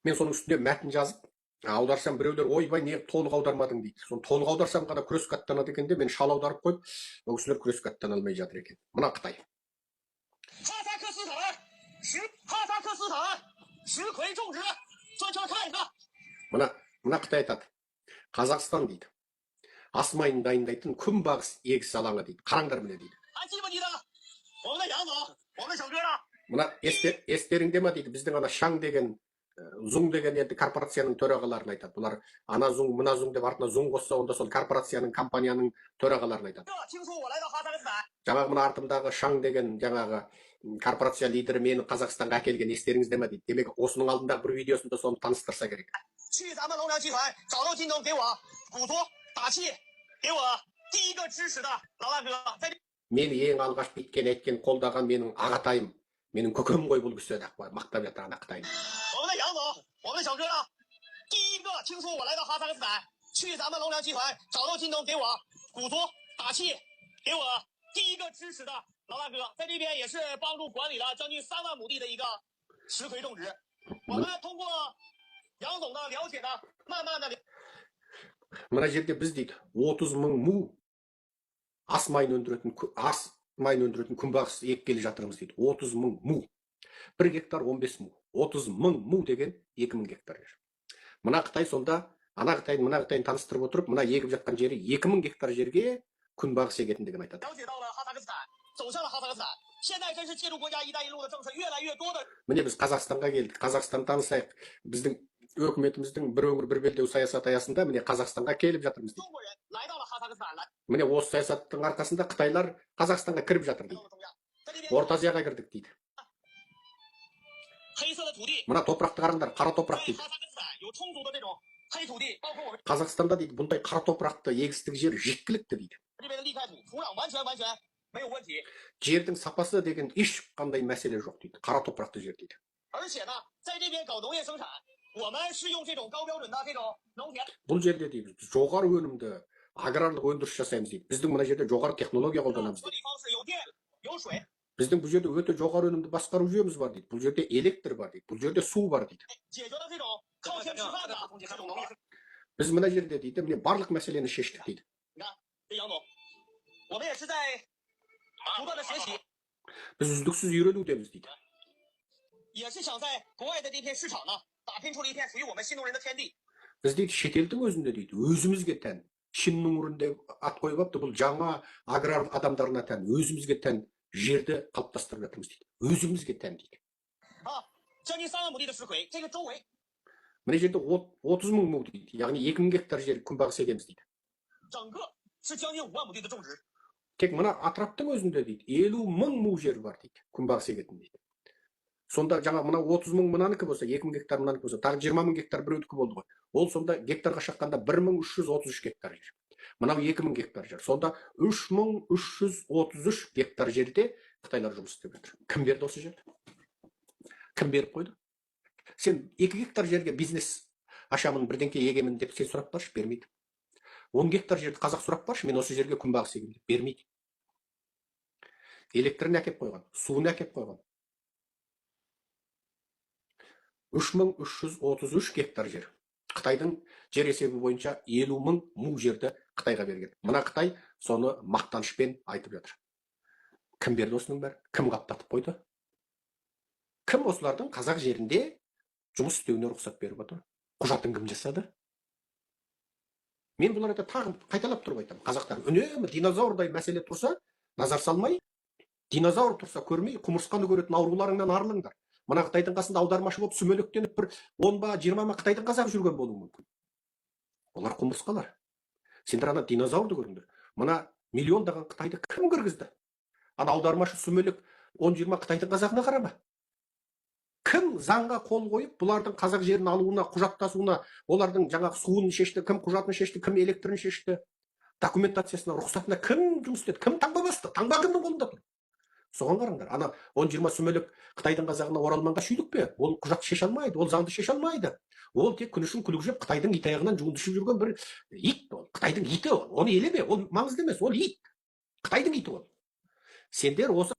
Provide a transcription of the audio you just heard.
мен соның үстіне мәтін жазып аударсам біреулер ойбай не толық аудармадың дейді. Соны толық аударсам ғана күреске аттанады екен де мен шал аударып қойып ол кісілер күреске аттана алмай жатыр екен. Мына Қытай. Мына Қытай айтады. Қазақстан дейді. Ас майын дайындайтын күнбағыс егіс алаңы дейді. Қараңдар міне дейді. Мына естеріңде ма дейді, біздің ана Шаң деген Зұң деген енді корпорацияның төрағаларын айтады. Бұлар ана Зұң, мына Зұң деп артына Зұң қосса, онда сол корпорацияның, компанияның төрағаларын айтады. Жаңағы мына артымдағы Шаң деген жаңағы корпорация лидері мені Қазақстанға әкелген, естеріңізде ме дейді. Демек, осының алдында бір видеосында соны таныстырса керек. Мені ең алғаш біткен, әйткен, қолдаған менің ағатайым, менің көкем ғой бұл кісі деп мақтап жатыр ана Қытай. Мына жерде біз дейді 30 мың му ас майын өндіретін күнбағыс еккелі жатырмыз дейді. 30 мың му. 1 гектар 15 му. 30 мың му деген 2000 гектар жер. Мына Қытай сонда, ана Қытайын, мына Қытайын таныстырып отырып, мына егіп жатқан жері 2000 гектар жерге күнбағыс егетіндігін айтады. Міне біз Қазақстанға келдік. Қазақстан танысайық. Біздің өкіметіміздің бір өңір бір белдеу саясат аясында міне Қазақстанға келіп жатырмыз дейді. Міне осы саясаттың арқасында Қытайлар Қазақстанға кіріп жатыр дейді. Орта Азияға кірдік дейді. Мына топырақты қараңдар, қара топырақ дейді. Қазақстанда дейді, бұндай қара топырақты егістік жер жеткілікті дейді. Жердің сапасы деген ешқандай мәселе жоқ дейді. Қара топырақты жер дейді. Бұл жерде дейді, жоғары өнімді аграрлық өндіріс жасаймыз дейді. Біздің мына жерде жоғары технология қолданамыз дейді. Біздің бұл жерде өте жоғары өнімді басқару жүйеміз бар дейді. Бұл жерде электр бар дейді. Бұл жерде су бар дейді. Біз мына жерде дейді, міне барлық мәселені шештік дейді. Біз үздіксіз үйренудеміз дейді. Біз дейді шетелдің өзінде дейді, өзімізге тән, Шиннің ұрында ат қойып апты, бұл жаңа аграр адамдарына тән, өзімізге тән жерді қалыптастырып жатырмыз дейді. Өзімізге тән дейді. Міне жерде 30 мың му дейді, яғни 2000 гектар жер күнбағыс егеміз дейді. Тек мына атраптың өзінде дейді, 50 мың му жер бар дейді, күнбағыс егетін дейді. Сонда жаңа мына 30 мың мынанікі болса, 2000 гектар мынанікі болса, тағы 20 мың гектар біреудікі болды ғой. Ол сонда гектарға шаққанда 1333 гектар жер. Мынау 2000 гектар жер. Сонда 3333 гектар жерде Қытайлар жұмыс істеп жатыр. Кім берді осы жерді? Кім беріп қойды? Сен 2 гектар жерге бизнес ашамын, бірдеңке егемін деп сен сұрап баршы, бермейді. 10 гектар жерді қазақ сұрап баршы, мен осы жерге күнбағыс егемін деп бермейді. Электрін әкеп қойған, суын әкеп қойған. 3333 гектар жер. Қытайдың жер есебі бойынша 50 мың му жерді Қытайға берген. Мына Қытай соны мақтанышпен айтып жатыр. Кім берді осының бәрі? Кім қаптатып қойды? Кім осылардың қазақ жерінде жұмыс істеуіне рұқсат беріп отыр? Құжатын кім жасады? Мен бұлар тағы қайталап тұрып айтамын. Қазақтар үнемі динозаврдай мәселе тұрса, назар салмай, динозавр тұрса көрмей, құмырсқаны көретін ауруларыңнан арылыңдар. Мына Қытайдың қасында аудармашы болып сүмелектеріп бір 10-20 Қытайдың қазақ жүрген болуы мүмкін. Олар құмырсқалар. Сендер ана динозаврды көріңдер. Мына миллиондаған Қытайды кім кіргізді? Ана аудармашы сүмелек 10-20 Қытайдың қазағына қарама. Кім заңға қол қойып, бұлардың қазақ жерін алуына, құжаттасуына, олардың жаңағы суын шешті, кім құжатын шешті, кім электрін шешті, документациясына, рұқсатына кім жұмыс істеді, кім таңба басты? Таңба кімнің қолында тұр? Соған қараңдар. Ана 10-20 сүмелек Қытайдың қазағына оралманға шүйдік пе? Ол құжат шеше алмайды, ол заңды шеше алмайды. Ол тек күн үшін күлік жеп Қытайдың ит аяғынан жуынды ішіп жүрген бір ит. Қытайдың иті ол. Оны елеме, ол маңызды емес, ол ит. Қытайдың иті ол. Сендер осы